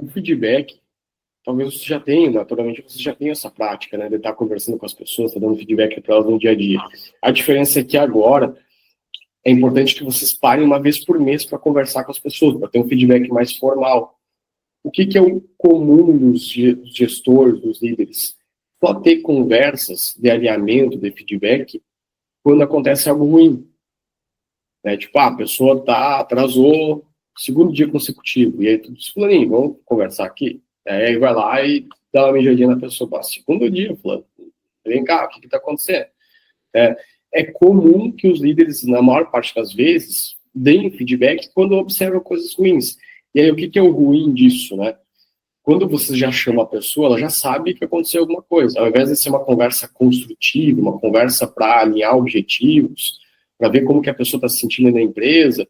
o feedback, talvez você já tenha, naturalmente você já tenha essa prática, né, de estar conversando com as pessoas, tá dando feedback para elas no dia a dia. A diferença é que agora é importante que vocês parem uma vez por mês para conversar com as pessoas, para ter um feedback mais formal. O que é o comum dos gestores, dos líderes? Só ter conversas de alinhamento, de feedback, quando acontece algo ruim. Né? Tipo, a pessoa atrasou segundo dia consecutivo, e aí tu diz, fulaninho, vamos conversar aqui? Aí vai lá e dá uma mijadinha na pessoa, segundo dia, fulano, vem cá, o que está acontecendo? É comum que os líderes, na maior parte das vezes, deem feedback quando observam coisas ruins. E aí, o que é o ruim disso, né? Quando você já chama a pessoa, ela já sabe que aconteceu alguma coisa. Ao invés de ser uma conversa construtiva, uma conversa para alinhar objetivos, para ver como que a pessoa está se sentindo na empresa,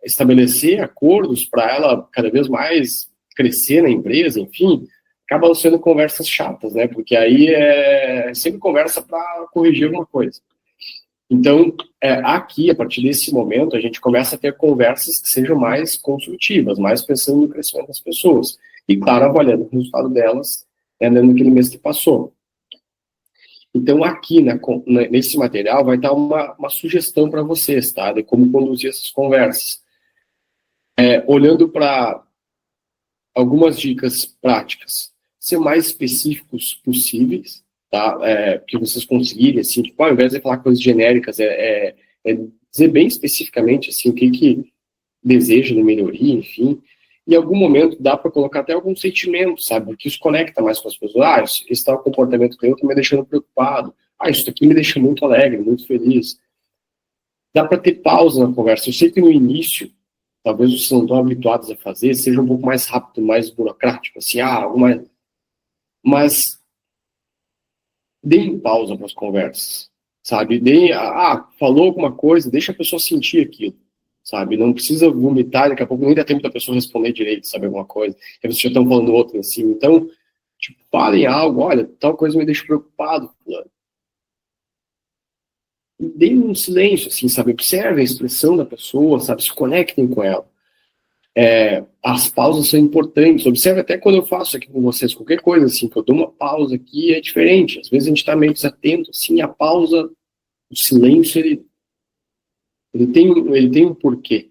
estabelecer acordos para ela cada vez mais crescer na empresa, enfim, acabam sendo conversas chatas, né? Porque aí é sempre conversa para corrigir alguma coisa. Então, aqui, a partir desse momento, a gente começa a ter conversas que sejam mais construtivas, mais pensando no crescimento das pessoas. E, claro, avaliando o resultado delas naquele mês que passou. Então, aqui, nesse material, vai estar uma sugestão para vocês, tá? De como conduzir essas conversas. Olhando para algumas dicas práticas. Ser mais específicos possíveis, tá? Que vocês conseguirem, assim, tipo, ao invés de falar coisas genéricas, dizer bem especificamente, assim, o que deseja de melhoria, enfim. Em algum momento dá para colocar até algum sentimento, sabe? Que isso conecta mais com as pessoas. Esse tal comportamento que eu estou me deixando preocupado. Isso aqui me deixa muito alegre, muito feliz. Dá para ter pausa na conversa. Eu sei que no início, talvez vocês não estão habituados a fazer, seja um pouco mais rápido, mais burocrático, assim, mas deem pausa para as conversas, sabe? Falou alguma coisa, deixa a pessoa sentir aquilo, sabe? Não precisa vomitar, daqui a pouco nem dá tempo da pessoa responder direito, sabe, alguma coisa. Aí vocês já estão falando outra, assim. Então, tipo, falem algo, olha, tal coisa me deixa preocupado, fulano. E deem um silêncio, assim, sabe? Observem a expressão da pessoa, sabe? Se conectem com ela. As pausas são importantes. Observe até quando eu faço aqui com vocês qualquer coisa, assim, que eu dou uma pausa aqui, é diferente. Às vezes a gente está meio desatento, assim, a pausa, o silêncio, ele tem um porquê.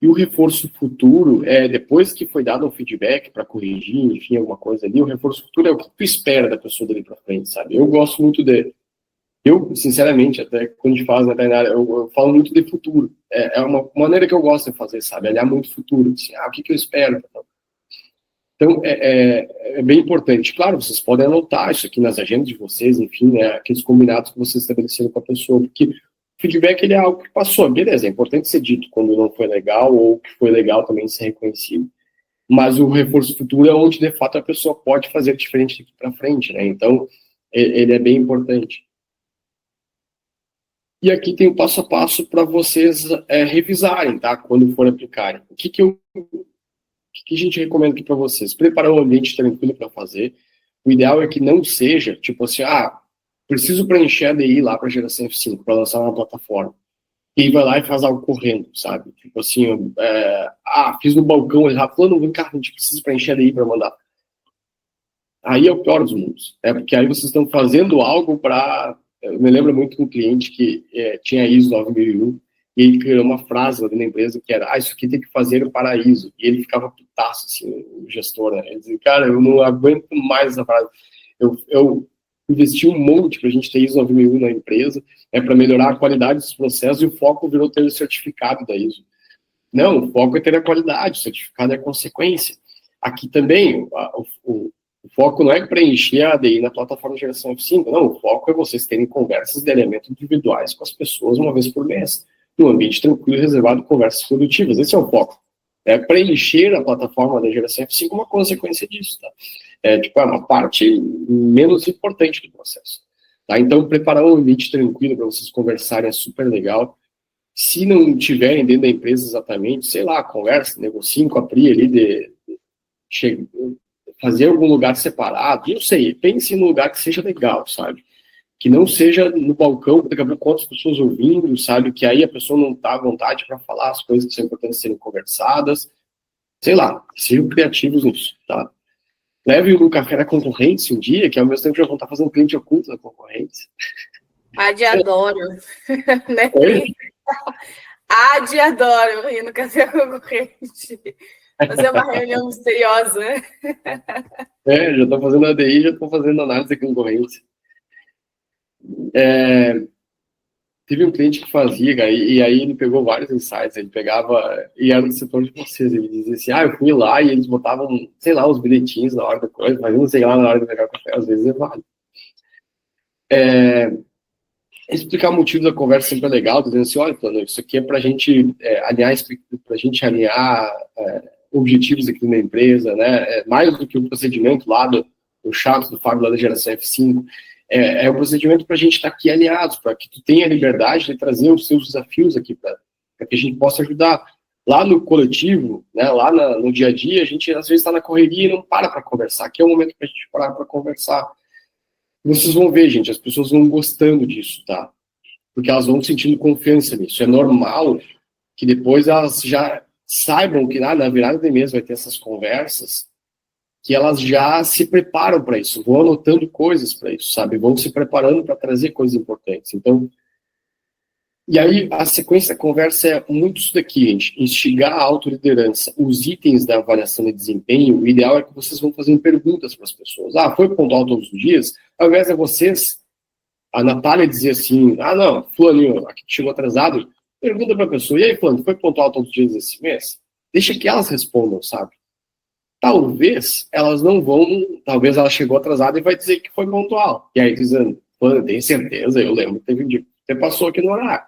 E o reforço futuro, depois que foi dado um feedback para corrigir, enfim, alguma coisa ali, o reforço futuro é o que tu espera da pessoa dali para frente, sabe? Eu gosto muito eu, sinceramente, até quando a gente faz na veterinária, eu falo muito de futuro. É uma maneira que eu gosto de fazer, sabe? Olhar muito futuro. Assim, o que eu espero? Então, é bem importante. Claro, vocês podem anotar isso aqui nas agendas de vocês, enfim, né, aqueles combinados que vocês estabeleceram com a pessoa, porque o feedback ele é algo que passou. Beleza, é importante ser dito quando não foi legal, ou que foi legal também ser reconhecido. Mas o reforço futuro é onde, de fato, a pessoa pode fazer diferente daqui para frente, né? Então, ele é bem importante. E aqui tem o passo a passo para vocês revisarem, tá? Quando for aplicarem. O que a gente recomenda aqui para vocês? Preparar um ambiente tranquilo para fazer. O ideal é que não seja, tipo assim, preciso preencher a DI lá para a geração F5, para lançar uma plataforma. E vai lá e faz algo correndo, sabe? Tipo assim, fiz no balcão errado, falando, vem cá, a gente precisa preencher a DI para mandar. Aí é o pior dos mundos. Porque aí vocês estão fazendo algo para... Eu me lembro muito de um cliente que tinha ISO 9001 e ele criou uma frase lá dentro da empresa que era, isso aqui tem que fazer para a ISO. E ele ficava putaço, assim, o gestor, né? Ele dizia, cara, eu não aguento mais essa frase. Eu investi um monte para a gente ter ISO 9001 na empresa, para melhorar a qualidade dos processos e o foco virou ter o certificado da ISO. Não, o foco é ter a qualidade, o certificado é a consequência. Aqui também, o foco não é preencher a ADI na plataforma de geração F5, não, o foco é vocês terem conversas de elementos individuais com as pessoas uma vez por mês, num ambiente tranquilo e reservado de conversas produtivas. Esse é o foco. Preencher a plataforma da geração F5 é uma consequência disso, tá? É uma parte menos importante do processo. Tá? Então, preparar um ambiente tranquilo para vocês conversarem é super legal. Se não tiverem dentro da empresa exatamente, sei lá, conversa, negociem com a Pri ali fazer algum lugar separado, não sei, pense num lugar que seja legal, sabe? Que não seja no balcão, daqui a pouco quantas pessoas ouvindo, sabe? Que aí a pessoa não tá à vontade para falar as coisas que são importantes serem conversadas, sei lá, sejam criativos nisso, tá? Leve um café na concorrência um dia, que ao mesmo tempo já vão estar fazendo cliente oculto da concorrência. Adoro, né? Oi? Adoro ir no café concorrente. Fazer uma reunião misteriosa. Já estou fazendo ADI, já estou fazendo análise de concorrência. Teve um cliente que fazia, cara, e aí ele pegou vários insights, ele pegava, e era do setor de vocês, ele dizia assim, eu fui lá e eles botavam, sei lá, os bilhetinhos na hora da coisa, mas não sei lá na hora de pegar o café, às vezes é válido. Explicar o motivo da conversa sempre é legal, dizendo assim, olha, Plano, isso aqui é para a gente alinhar objetivos aqui na empresa, né, mais do que o procedimento lá do chato do Fábio lá da geração F5, é um procedimento para a gente estar aqui alinhados, para que tu tenha a liberdade de trazer os seus desafios aqui, para que a gente possa ajudar. Lá no coletivo, né, lá no dia a dia, a gente às vezes está na correria e não para conversar. Aqui é o momento para a gente parar para conversar. Vocês vão ver, gente, as pessoas vão gostando disso, tá? Porque elas vão sentindo confiança nisso. É normal que depois elas já saibam que na virada de mês vai ter essas conversas, que elas já se preparam para isso, vão anotando coisas para isso, sabe? Vão se preparando para trazer coisas importantes. Então, e aí a sequência da conversa é muito isso daqui, gente, instigar a autoliderança. Os itens da avaliação de desempenho, o ideal é que vocês vão fazendo perguntas para as pessoas. Foi pontual todos os dias? Ao invés de vocês, a Natália dizer assim, não, fulaninho, aqui chegou atrasado, pergunta para a pessoa, e aí, fulano, foi pontual todos os dias esse mês? Deixa que elas respondam, sabe? Talvez elas não vão, talvez ela chegou atrasada e vai dizer que foi pontual. E aí, dizendo, eu tenho certeza, eu lembro que teve um dia que você passou aqui no horário.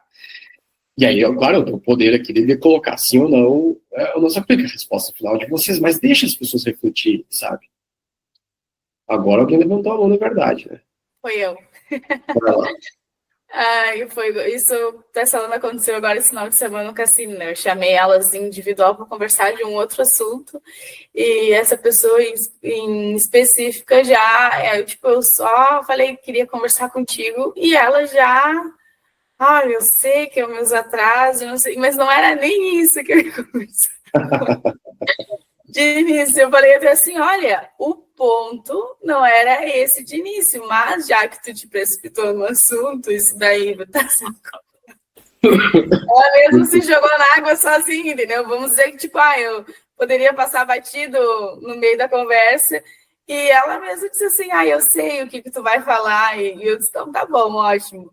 E aí, claro, eu tenho o poder aqui de colocar sim ou não, eu não aplico a resposta final de vocês, mas deixa as pessoas refletirem, sabe? Agora alguém levantou a mão, na verdade, né? Foi eu. Isso, essa falando, aconteceu agora esse final de semana no cassino, né? Eu chamei elas individual para conversar de um outro assunto, e essa pessoa em específica eu só falei que queria conversar contigo, e ela já, eu sei que é os meus atrasos, não sei, mas não era nem isso que eu ia conversar. De início, eu falei até assim, olha, o ponto não era esse de início, mas já que tu te precipitou no assunto, isso daí tá sendo... Ela mesmo se jogou na água sozinha, entendeu? Vamos dizer que, eu poderia passar batido no meio da conversa, e ela mesmo disse assim, eu sei o que tu vai falar, e eu disse, então tá bom, ótimo.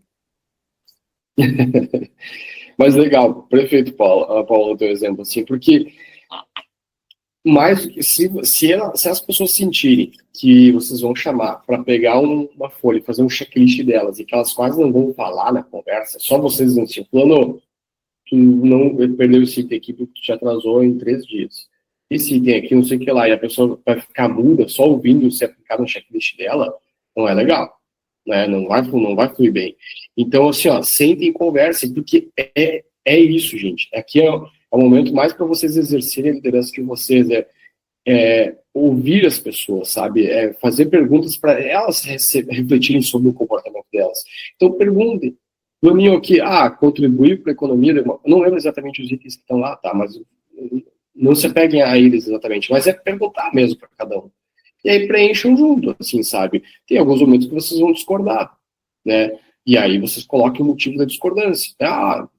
Mas legal, perfeito, Paulo, o teu exemplo, assim, porque mas se as pessoas sentirem que vocês vão chamar para pegar uma folha e fazer um checklist delas e que elas quase não vão falar na conversa, só vocês dizendo assim, Plano, tu não perdeu esse item aqui porque tu te atrasou em 3 dias. Esse item aqui, não sei o que lá, e a pessoa vai ficar muda só ouvindo se aplicar no checklist dela, não é legal, né? Não vai fluir bem. Então, assim, sentem e conversem, porque é isso, gente. Aqui é o momento mais para vocês exercerem a liderança de vocês, ouvir as pessoas, sabe? Fazer perguntas para elas refletirem sobre o comportamento delas. Então, perguntem. Planinho aqui, contribuir para a economia, não lembro exatamente os itens que estão lá, tá? Mas não se apeguem a eles exatamente, mas é perguntar mesmo para cada um. E aí preencham junto, assim, sabe? Tem alguns momentos que vocês vão discordar, né? E aí vocês coloquem o motivo da discordância.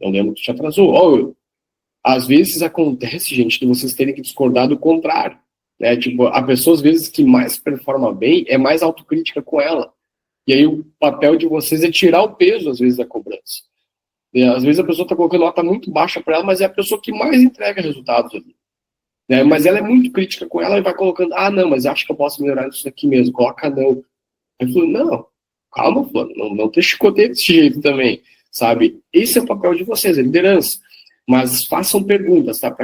Eu lembro que te atrasou. Às vezes acontece, gente, de vocês terem que discordar do contrário, né? Tipo, a pessoa, às vezes, que mais performa bem é mais autocrítica com ela. E aí o papel de vocês é tirar o peso, às vezes, da cobrança. Às vezes a pessoa está colocando nota muito baixa para ela, mas é a pessoa que mais entrega resultados ali. Né? Mas ela é muito crítica com ela e vai colocando, não, mas acho que eu posso melhorar isso aqui mesmo, coloca não. Eu falo, não, calma, Fulano, não te chicoteie desse jeito também, sabe? Esse é o papel de vocês, a liderança. Mas façam perguntas, tá?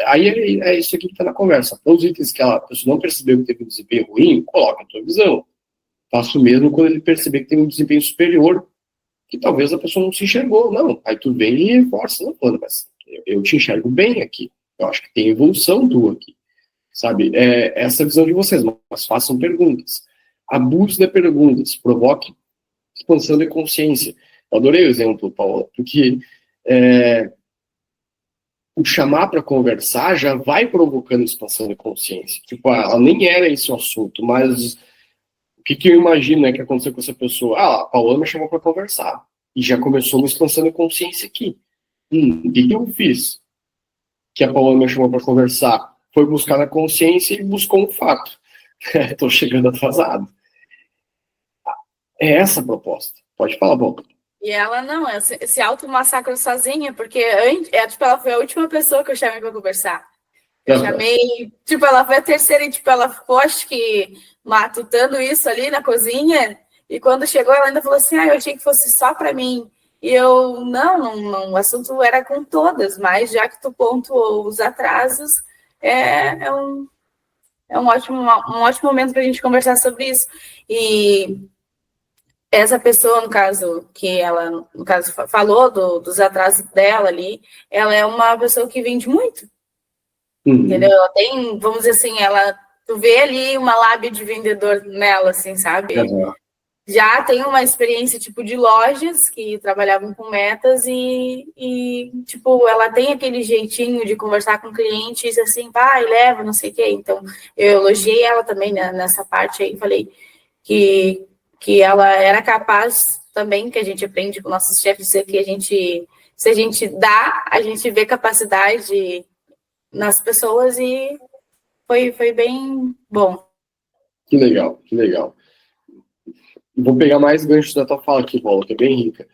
Aí é isso aqui que está na conversa. Para os itens que a pessoa não percebeu que teve um desempenho ruim, coloca a tua visão. Faça o mesmo quando ele perceber que tem um desempenho superior, que talvez a pessoa não se enxergou. Não, aí tu vem e reforça, não, Fulano, mas eu te enxergo bem aqui. Eu acho que tem evolução tua aqui, sabe? Essa é a visão de vocês, mas façam perguntas. Abuse de perguntas, provoque expansão de consciência. Eu adorei o exemplo, Paulo, porque o chamar para conversar já vai provocando expansão de consciência. Tipo, ela nem era esse o assunto, mas o que eu imagino, né, que aconteceu com essa pessoa? A Paola me chamou para conversar. E já começou uma expansão de consciência aqui. O que eu fiz? Que a Paola me chamou para conversar. Foi buscar na consciência e buscou um fato. Estou chegando atrasado. É essa a proposta. Pode falar, bom. E ela não, ela se auto-massacra sozinha, porque tipo, ela foi a última pessoa que eu chamei para conversar. Eu chamei, tipo, ela foi a terceira e, tipo, ela ficou, acho que, matutando isso ali na cozinha, e quando chegou, ela ainda falou assim, eu achei que fosse só para mim. E eu, não, o assunto era com todas, mas já que tu pontuou os atrasos, é um ótimo momento para a gente conversar sobre isso. E essa pessoa, no caso, que ela, no caso, falou dos atrasos dela ali, ela é uma pessoa que vende muito. Entendeu? Ela tem, vamos dizer assim, tu vê ali uma lábia de vendedor nela, assim, sabe? Já tem uma experiência, tipo, de lojas que trabalhavam com metas e tipo, ela tem aquele jeitinho de conversar com clientes, assim, vai, leva, não sei o quê. Então, eu elogiei ela também, né, nessa parte aí, falei que ela era capaz também, que a gente aprende com nossos chefes, que se a gente dá, a gente vê capacidade nas pessoas e foi bem bom. Que legal, que legal. Vou pegar mais ganchos da tua fala aqui, Paulo, que é bem rica.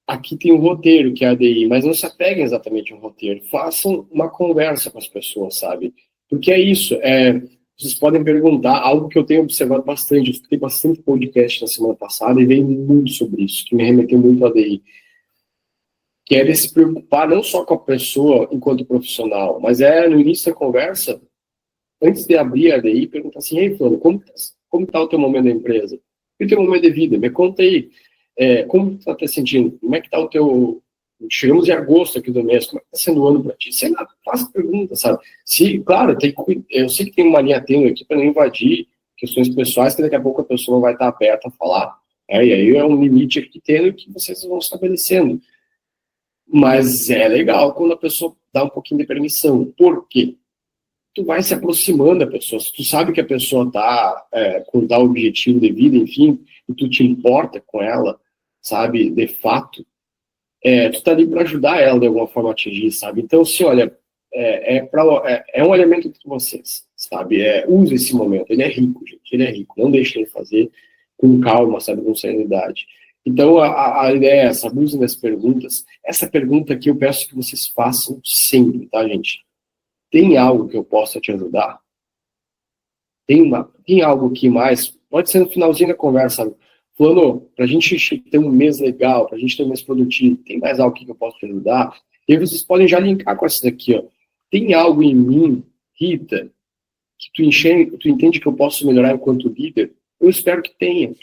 Aqui tem um roteiro, que é a ADI, mas não se apeguem exatamente ao roteiro. Façam uma conversa com as pessoas, sabe? Porque é isso, vocês podem perguntar, algo que eu tenho observado bastante, eu escutei bastante podcast na semana passada e veio muito sobre isso, que me remeteu muito à ADI. Que é de se preocupar não só com a pessoa enquanto profissional, mas no início da conversa, antes de abrir a ADI, perguntar assim, ei, Flávio, como está o teu momento da empresa? E o teu momento de vida? Me conta aí. Como tu está te sentindo? Como é que está o teu... Chegamos em agosto aqui do mês, como é que está sendo o ano para ti? Sei lá, faça pergunta, sabe? Claro, eu sei que tem uma linha tênue aqui para não invadir questões pessoais, que daqui a pouco a pessoa não vai estar aberta a falar. E aí é um limite aqui tênue que vocês vão estabelecendo. Mas é legal quando a pessoa dá um pouquinho de permissão. Por quê? Tu vai se aproximando da pessoa. Se tu sabe que a pessoa está com tal objetivo de vida, enfim, e tu te importa com ela, sabe, de fato, tu tá ali para ajudar ela de alguma forma a atingir, sabe? Então, se olha, é um elemento entre vocês, sabe? Use esse momento. Ele é rico, gente. Ele é rico. Não deixe ele fazer com calma, sabe, com serenidade. Então, a ideia é essa, abusem das perguntas. Essa pergunta aqui eu peço que vocês façam sempre, tá, gente? Tem algo que eu possa te ajudar? Tem algo que mais? Pode ser no finalzinho da conversa, sabe? Fulano, pra gente ter um mês legal, pra gente ter um mês produtivo, tem mais algo que eu posso te ajudar? E aí vocês podem já linkar com essa daqui, ó. Tem algo em mim, Rita, que tu entende que eu posso melhorar enquanto líder? Eu espero que tenha.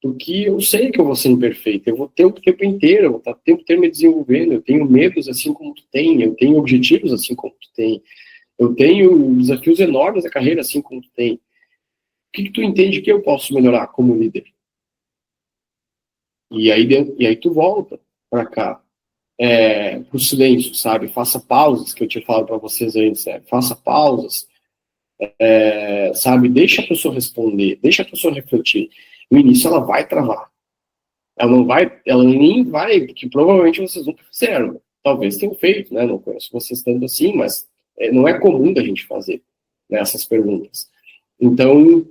Porque eu sei que eu vou ser imperfeito, eu vou ter o tempo inteiro, eu vou estar o tempo inteiro me desenvolvendo, eu tenho medos assim como tu tem, eu tenho objetivos assim como tu tem, eu tenho desafios enormes na carreira assim como tu tem. O que tu entende que eu posso melhorar como líder? E aí tu volta para cá, pro silêncio, sabe? Faça pausas, que eu tinha falado para vocês antes, faça pausas, sabe? Deixa a pessoa responder, deixa a pessoa refletir. No início ela vai travar. Ela nem vai, porque provavelmente vocês nunca fizeram. Talvez tenham feito, né? Não conheço vocês tanto assim, mas não é comum da gente fazer, né, essas perguntas. Então,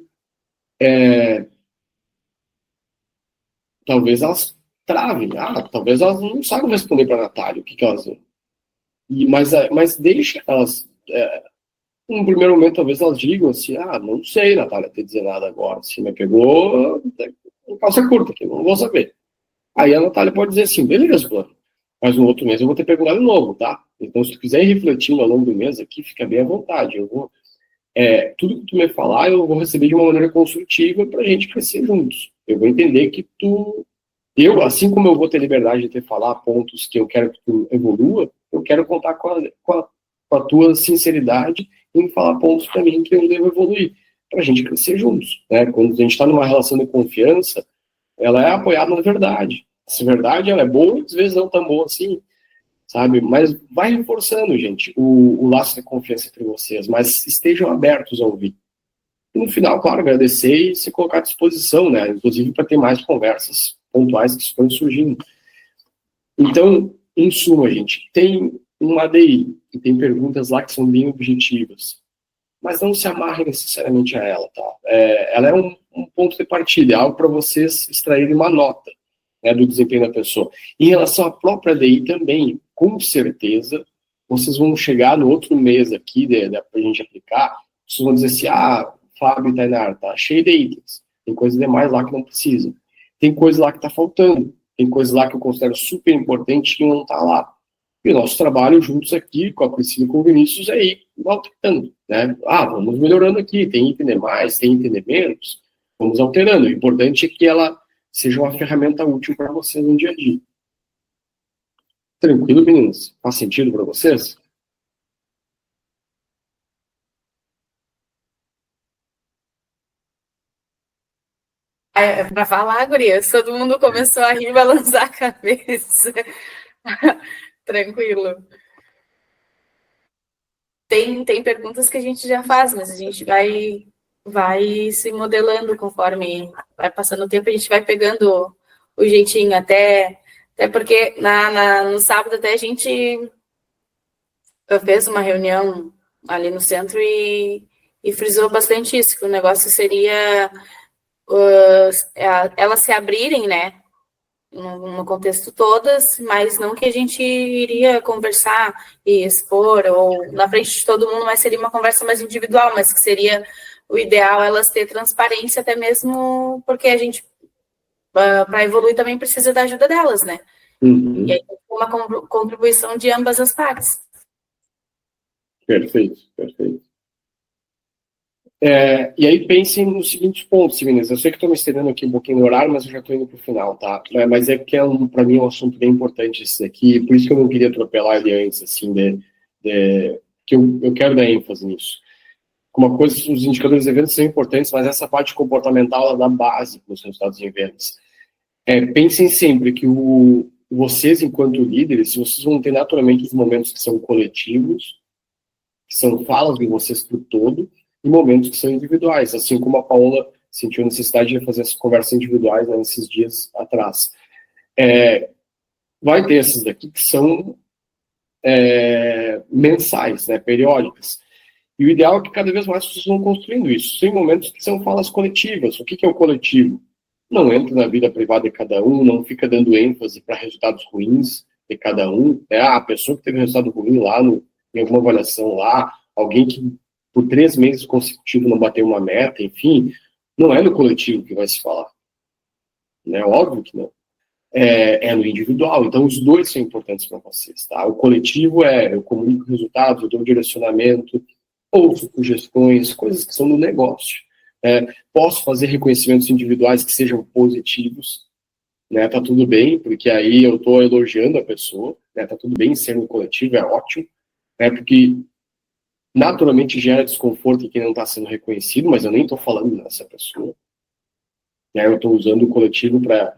talvez elas travem. Talvez elas não saibam responder para a Natália o que elas vão. Mas deixa elas... num primeiro momento, talvez elas digam assim, não sei, Natália, te dizer nada agora. Se me pegou, calça curta aqui, não vou saber. Aí a Natália pode dizer assim, beleza, plano, mas no outro mês eu vou ter perguntado de novo, tá? Então, se tu quiser ir refletindo ao longo do mês aqui, fica bem à vontade. Eu vou, tudo que tu me falar, eu vou receber de uma maneira construtiva pra gente crescer juntos. Eu vou entender que assim como eu vou ter liberdade de te falar pontos que eu quero que tu evolua, eu quero contar com a tua sinceridade em falar pontos para mim que eu devo evoluir, para a gente crescer juntos, né? Quando a gente está numa relação de confiança, ela é apoiada na verdade. Essa verdade, ela é boa, às vezes não tão boa assim, sabe? Mas vai reforçando, gente, o laço de confiança entre vocês, mas estejam abertos a ouvir. E no final, claro, agradecer e se colocar à disposição, né? Inclusive para ter mais conversas pontuais que estão surgindo. Então, em suma, gente, tem uma ADI e tem perguntas lá que são bem objetivas, mas não se amarre necessariamente a ela, tá? Ela é um ponto de partida, é algo para vocês extraírem uma nota, né, do desempenho da pessoa. Em relação à própria ADI também, com certeza, vocês vão chegar no outro mês aqui, para a gente aplicar, vocês vão dizer assim, Fábio e Tainar, tá cheio de itens, tem coisa demais lá que não precisa, tem coisa lá que está faltando, tem coisa lá que eu considero super importante que não está lá. E o nosso trabalho juntos aqui, com a Priscila e com o Vinícius, é ir alterando, né? Vamos melhorando aqui, tem item de mais, tem item de menos, vamos alterando. O importante é que ela seja uma ferramenta útil para vocês no dia a dia. Tranquilo, meninos? Faz sentido para vocês? Para falar, gurias, todo mundo começou a rir, balançar a cabeça. Tranquilo. Tem perguntas que a gente já faz, mas a gente vai se modelando conforme vai passando o tempo, a gente vai pegando o jeitinho, até porque no sábado até a gente fez uma reunião ali no centro e frisou bastante isso, que o negócio seria elas se abrirem, né, no contexto todas, mas não que a gente iria conversar e expor, ou na frente de todo mundo, mas seria uma conversa mais individual, mas que seria o ideal elas ter transparência, até mesmo porque a gente, para evoluir, também precisa da ajuda delas, né? Uhum. E aí uma contribuição de ambas as partes. Perfeito, perfeito. E aí pensem nos seguintes pontos, meninas. Eu sei que estou me estendendo aqui um pouquinho no horário, mas eu já estou indo para o final, tá? Mas é que para mim é um assunto bem importante esse daqui, por isso que eu não queria atropelar ele antes, assim, que eu quero dar ênfase nisso. Uma coisa, os indicadores de vendas são importantes, mas essa parte comportamental ela dá base para os resultados em vendas. Pensem sempre que vocês, enquanto líderes, vocês vão ter naturalmente os momentos que são coletivos, que são falas de vocês para o todo, e momentos que são individuais, assim como a Paola sentiu a necessidade de fazer essas conversas individuais, né, nesses dias atrás. Vai ter essas daqui que são mensais, né, periódicas. E o ideal é que cada vez mais vocês vão construindo isso. Tem momentos que são falas coletivas. O que é o coletivo? Não entra na vida privada de cada um, não fica dando ênfase para resultados ruins de cada um. A pessoa que teve resultado ruim lá em alguma avaliação lá, alguém que por 3 meses consecutivos não bateu uma meta, enfim, não é no coletivo que vai se falar. É óbvio que não. É no individual. Então, os dois são importantes para vocês, tá? O coletivo eu comunico resultados, eu dou direcionamento, ouço sugestões, coisas que são do negócio. Posso fazer reconhecimentos individuais que sejam positivos, né? Tá tudo bem, porque aí eu estou elogiando a pessoa, né? Tá tudo bem ser no coletivo, é ótimo, né? Porque naturalmente gera desconforto em quem não está sendo reconhecido, mas eu nem estou falando nessa pessoa. Eu estou usando o coletivo para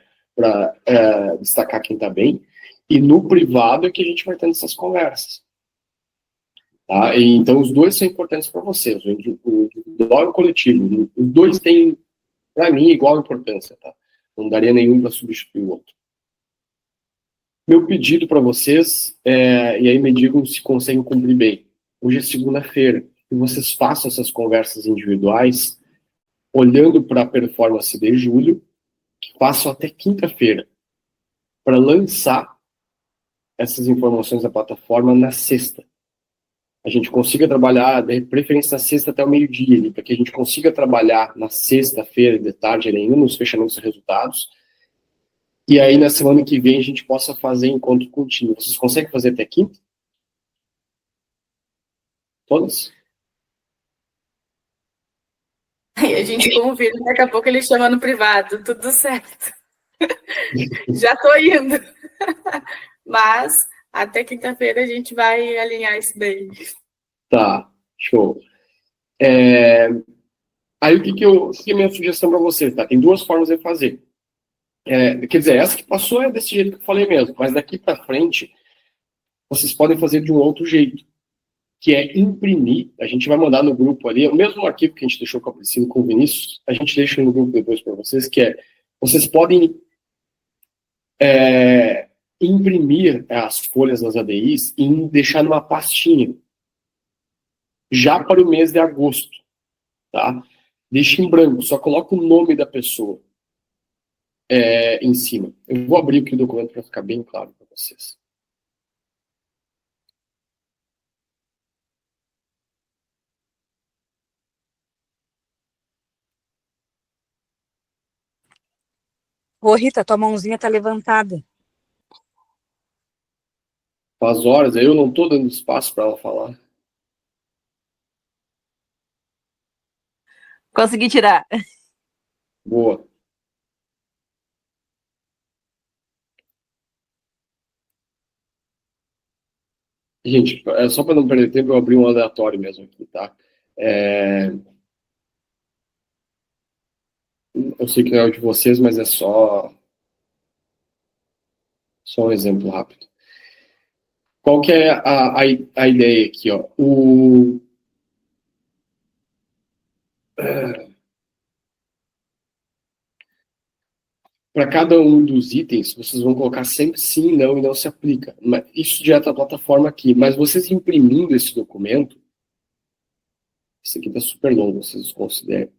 destacar quem está bem. E no privado é que a gente vai tendo essas conversas. Tá? E, então, os dois são importantes para vocês, o individual e o coletivo. Os dois têm, para mim, igual importância. Tá? Não daria nenhum para substituir o outro. Meu pedido para vocês, e aí me digam se conseguem cumprir bem. Hoje é segunda-feira, e vocês façam essas conversas individuais, olhando para a performance de julho, que façam até quinta-feira, para lançar essas informações da plataforma na sexta. A gente consiga trabalhar, de preferência na sexta até o meio-dia, para que a gente consiga trabalhar na sexta-feira, de tarde ainda, nos fechamentos de resultados, e aí na semana que vem a gente possa fazer encontro contínuo. Vocês conseguem fazer até quinta? Todas? Aí a gente convida, daqui a pouco ele chama no privado, tudo certo. Já estou indo. Mas até quinta-feira a gente vai alinhar isso daí. Tá, show. Aí o que é a minha sugestão para vocês, tá? Tem 2 formas de fazer. Quer dizer, essa que passou é desse jeito que eu falei mesmo, mas daqui para frente, vocês podem fazer de um outro jeito, que é imprimir. A gente vai mandar no grupo ali, o mesmo arquivo que a gente deixou com a Priscila e com o Vinícius, a gente deixa no grupo depois para vocês, que é, vocês podem imprimir as folhas das ADIs e deixar numa pastinha, já para o mês de agosto, tá? Deixa em branco, só coloca o nome da pessoa em cima. Eu vou abrir aqui o documento para ficar bem claro para vocês. Ô, Rita, tua mãozinha tá levantada. Faz horas, aí eu não estou dando espaço para ela falar. Consegui tirar. Boa. Gente, só para não perder tempo, eu abri um aleatório mesmo aqui, tá? Eu sei que não é o de vocês, mas é só um exemplo rápido. Qual que é a ideia aqui, ó? Para cada um dos itens, vocês vão colocar sempre sim, não e não se aplica. Isso direto da plataforma aqui. Mas vocês imprimindo esse documento, esse aqui está super longo, vocês consideram.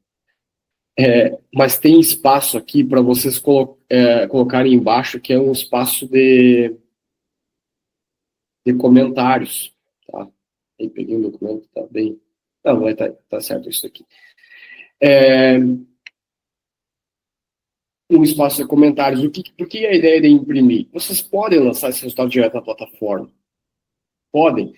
Mas tem espaço aqui para vocês colocarem embaixo, que é um espaço de comentários. Tá? Aí peguei o documento, tá bem. Não, vai tá certo isso aqui. Um espaço de comentários. Por que a ideia de imprimir? Vocês podem lançar esse resultado direto na plataforma. Podem.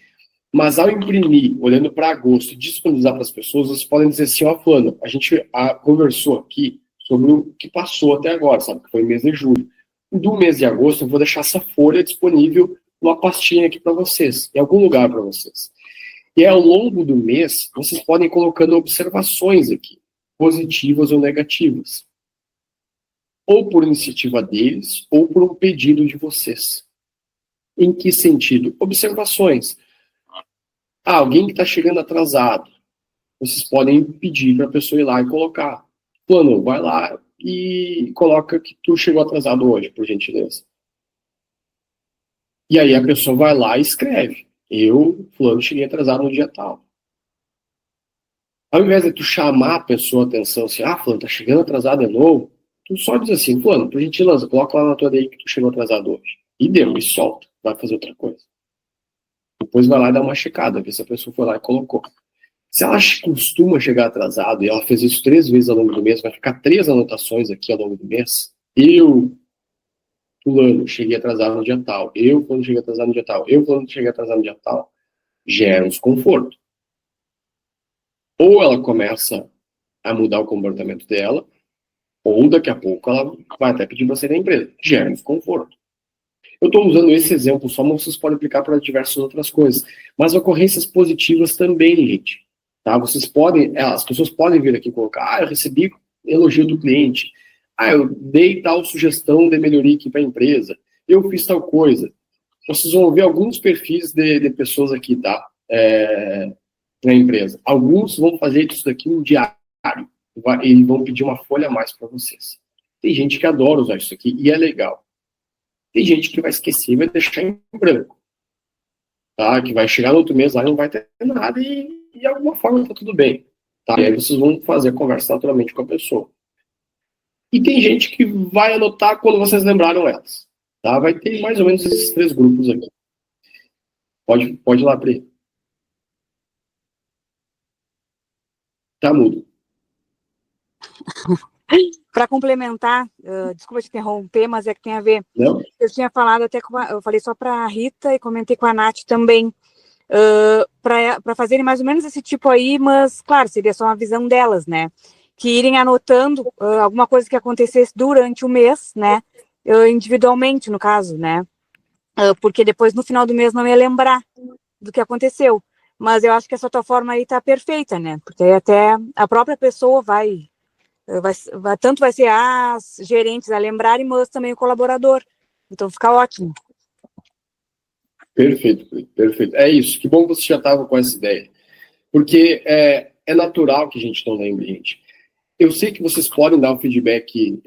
Mas ao imprimir, olhando para agosto e disponibilizar para as pessoas, vocês podem dizer assim, ó, fulano, a gente conversou aqui sobre o que passou até agora, sabe? Que foi mês de julho. Do mês de agosto, eu vou deixar essa folha disponível numa pastinha aqui para vocês, em algum lugar para vocês. E ao longo do mês, vocês podem ir colocando observações aqui, positivas ou negativas. Ou por iniciativa deles, ou por um pedido de vocês. Em que sentido? Observações. Alguém que está chegando atrasado. Vocês podem pedir para a pessoa ir lá e colocar. Fulano, vai lá e coloca que tu chegou atrasado hoje, por gentileza. E aí a pessoa vai lá e escreve. Eu, fulano, cheguei atrasado no dia tal. Ao invés de tu chamar a pessoa a atenção, assim, fulano, tá chegando atrasado de novo, tu só diz assim, fulano, por gentileza, coloca lá na tua DI que tu chegou atrasado hoje. E deu, e solta, vai fazer outra coisa. Depois vai lá e dá uma checada, ver se a pessoa foi lá e colocou. Se ela costuma chegar atrasado, e ela fez isso 3 vezes ao longo do mês, vai ficar 3 anotações aqui ao longo do mês. Eu, fulano, cheguei atrasado no dia tal. Eu, fulano, cheguei atrasado no dia tal. Eu, fulano, cheguei atrasado no dia tal. Gera um desconforto. Ou ela começa a mudar o comportamento dela, ou daqui a pouco ela vai até pedir para sair da empresa. Gera um desconforto. Eu estou usando esse exemplo só, mas vocês podem aplicar para diversas outras coisas. Mas ocorrências positivas também, gente. Tá? Vocês podem, as pessoas podem vir aqui e colocar, eu recebi elogio do cliente. Eu dei tal sugestão de melhoria aqui para a empresa. Eu fiz tal coisa. Vocês vão ver alguns perfis de pessoas aqui, tá? Na empresa. Alguns vão fazer isso daqui um diário. E vão pedir uma folha a mais para vocês. Tem gente que adora usar isso aqui e é legal. Tem gente que vai esquecer e vai deixar em branco. Tá? Que vai chegar no outro mês lá e não vai ter nada e de alguma forma tá tudo bem. Tá? E aí vocês vão fazer a conversa naturalmente com a pessoa. E tem gente que vai anotar quando vocês lembraram elas. Tá? Vai ter mais ou menos esses 3 grupos aqui. Pode ir lá, Pri. Tá mudo. Para complementar, desculpa te interromper, mas é que tem a ver. Não? Eu tinha falado até eu falei só para a Rita e comentei com a Nath também, para fazerem mais ou menos esse tipo aí, mas, claro, seria só uma visão delas, né? Que irem anotando alguma coisa que acontecesse durante o mês, né? Individualmente, no caso, né? Porque depois, no final do mês, não ia lembrar do que aconteceu. Mas eu acho que essa tua forma aí tá perfeita, né? Porque até a própria pessoa tanto vai ser as gerentes a lembrarem, mas também o colaborador. Então fica ótimo. Perfeito, perfeito. É isso, que bom que você já estava com essa ideia. Porque é natural que a gente não lembre, gente. Eu sei que vocês podem dar um feedback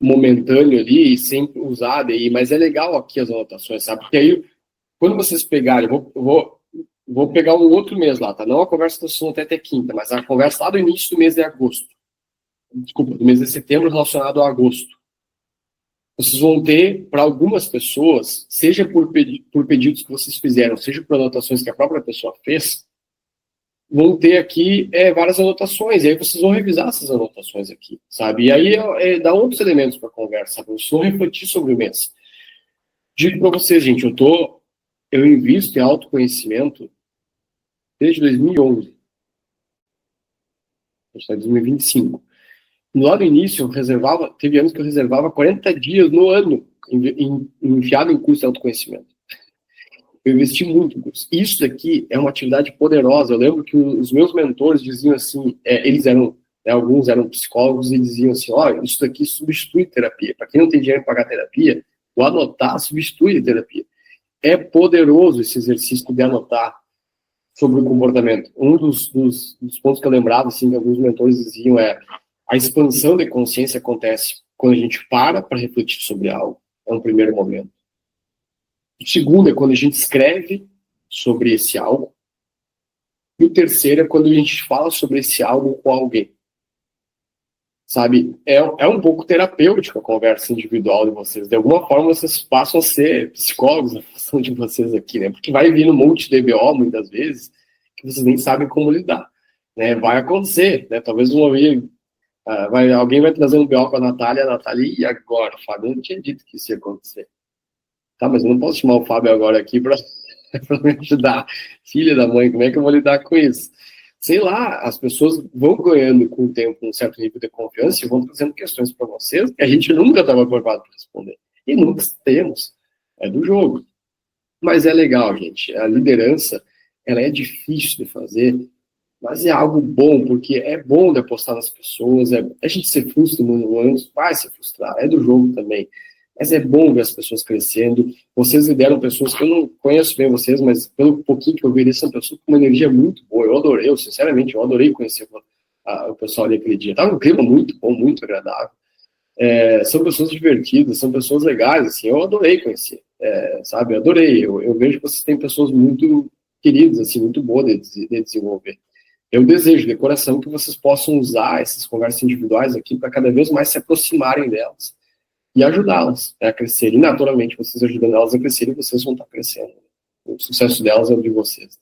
momentâneo ali e sempre usar daí, mas é legal aqui as anotações, sabe? Porque aí, quando vocês pegarem, eu vou pegar um outro mês lá, tá? Não a conversa do Assunto até quinta, mas a conversa lá do início do mês de agosto. Desculpa, do mês de setembro relacionado a agosto. Vocês vão ter, para algumas pessoas, seja por pedidos que vocês fizeram, seja por anotações que a própria pessoa fez, vão ter aqui várias anotações, e aí vocês vão revisar essas anotações aqui, sabe? E aí dá outros elementos para a conversa, sabe? Vocês vão refletir sobre o mês. Digo para vocês, gente, eu invisto em autoconhecimento desde 2011. A gente está em 2025. Lá no início, teve anos que eu reservava 40 dias no ano enfiado em curso de autoconhecimento. Eu investi muito em curso. Isso daqui é uma atividade poderosa. Eu lembro que os meus mentores diziam assim, eles eram, alguns eram psicólogos e diziam assim, olha, isso daqui substitui terapia. Para quem não tem dinheiro para pagar terapia, o anotar substitui a terapia. É poderoso esse exercício de anotar sobre o comportamento. Um dos pontos que eu lembrava, assim, que alguns mentores diziam a expansão de consciência acontece quando a gente para refletir sobre algo. É um primeiro momento. O segundo é quando a gente escreve sobre esse algo. E o terceiro é quando a gente fala sobre esse algo com alguém. Sabe? É um pouco terapêutico a conversa individual de vocês. De alguma forma, vocês passam a ser psicólogos na função de vocês aqui, né? Porque vai vir um monte de BO, muitas vezes, que vocês nem sabem como lidar. Né? Vai acontecer, né? Talvez alguém vai trazer um BO com a Natália, e agora? O Fábio não tinha dito que isso ia acontecer. Tá, mas eu não posso chamar o Fábio agora aqui para me ajudar. Filha da mãe, como é que eu vou lidar com isso? Sei lá, as pessoas vão ganhando com o tempo um certo nível de confiança e vão trazendo questões para vocês que a gente nunca estava preparado para responder. E nunca temos. É do jogo. Mas é legal, gente. A liderança, ela é difícil de fazer, mas é algo bom, porque é bom de apostar nas pessoas, a gente se frustra no ano, vai se frustrar, é do jogo também. Mas é bom ver as pessoas crescendo. Vocês lideram pessoas que eu não conheço bem vocês, mas pelo pouquinho que eu vi, eles são pessoas com uma energia muito boa. Sinceramente, eu adorei conhecer o pessoal ali aquele dia. Tava um clima muito bom, muito agradável. São pessoas divertidas, são pessoas legais, assim, eu adorei conhecer, sabe? Eu adorei. Eu vejo que vocês têm pessoas muito queridas, assim, muito boas de desenvolver. Eu desejo, de coração, que vocês possam usar essas conversas individuais aqui para cada vez mais se aproximarem delas e ajudá-las a crescer. E, naturalmente, vocês ajudando elas a crescer, e vocês vão estar crescendo. O sucesso delas é o de vocês.